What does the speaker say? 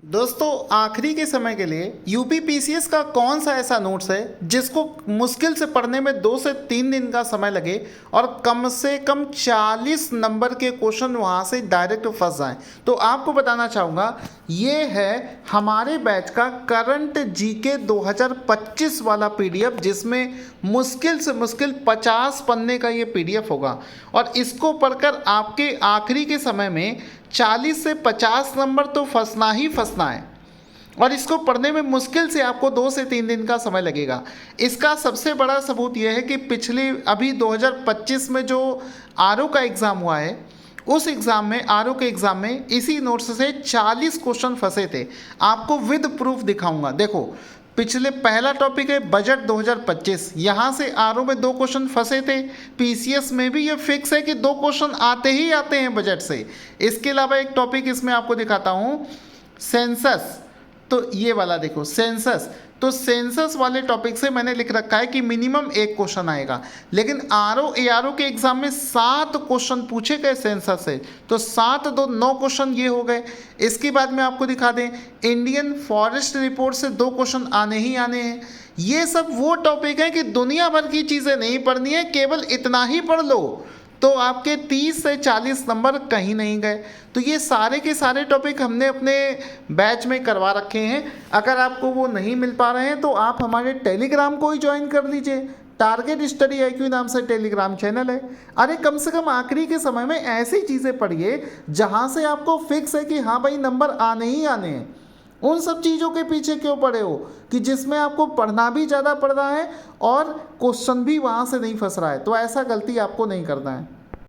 दोस्तों आखिरी के समय के लिए यूपी पीसीएस का कौन सा ऐसा नोट्स है जिसको मुश्किल से पढ़ने में 2 से 3 दिन का समय लगे और कम से कम 40 नंबर के क्वेश्चन वहाँ से डायरेक्ट फंस जाएं। तो आपको बताना चाहूँगा ये है हमारे बैच का करंट जीके 2025 वाला पीडीएफ, जिसमें मुश्किल से मुश्किल 50 पन्ने का ये पीडीएफ होगा और इसको पढ़कर आपके आखिरी के समय में 40 से 50 नंबर तो फंसना ही फंसना है और इसको पढ़ने में मुश्किल से आपको 2 से 3 दिन का समय लगेगा। इसका सबसे बड़ा सबूत यह है कि पिछले अभी 2025 में जो आरओ का एग्ज़ाम हुआ है, उस एग्ज़ाम में आरओ के एग्ज़ाम में इसी नोट्स से 40 क्वेश्चन फंसे थे। आपको विद प्रूफ दिखाऊंगा। देखो, पिछले पहला टॉपिक है बजट 2025, यहाँ से आरओ में 2 क्वेश्चन फंसे थे। पीसीएस में भी ये फिक्स है कि 2 क्वेश्चन आते ही आते हैं बजट से। इसके अलावा एक टॉपिक इसमें आपको दिखाता हूँ, सेंसस। तो ये वाला देखो, सेंसस। तो सेंसस वाले टॉपिक से मैंने लिख रखा है कि मिनिमम 1 क्वेश्चन आएगा, लेकिन आरओ एआरओ के एग्जाम में 7 क्वेश्चन पूछे गए सेंसस से, तो 7 2 9 क्वेश्चन ये हो गए। इसके बाद में आपको दिखा दें, इंडियन फॉरेस्ट रिपोर्ट से 2 क्वेश्चन आने ही आने हैं। ये सब वो टॉपिक है कि दुनिया भर की चीज़ें नहीं पढ़नी है, केवल इतना ही पढ़ लो तो आपके 30 से 40 नंबर कहीं नहीं गए। तो ये सारे के सारे टॉपिक हमने अपने बैच में करवा रखे हैं। अगर आपको वो नहीं मिल पा रहे हैं तो आप हमारे टेलीग्राम को ही ज्वाइन कर लीजिए। टारगेट स्टडी IQ नाम से टेलीग्राम चैनल है। अरे कम से कम आखिरी के समय में ऐसी चीज़ें पढ़िए जहाँ से आपको फिक्स है कि हाँ भाई नंबर आने ही आने हैं। उन सब चीज़ों के पीछे क्यों पड़े हो कि जिसमें आपको पढ़ना भी ज़्यादा पड़ रहा है और क्वेश्चन भी वहाँ से नहीं फंस रहा है। तो ऐसा गलती आपको नहीं करना है।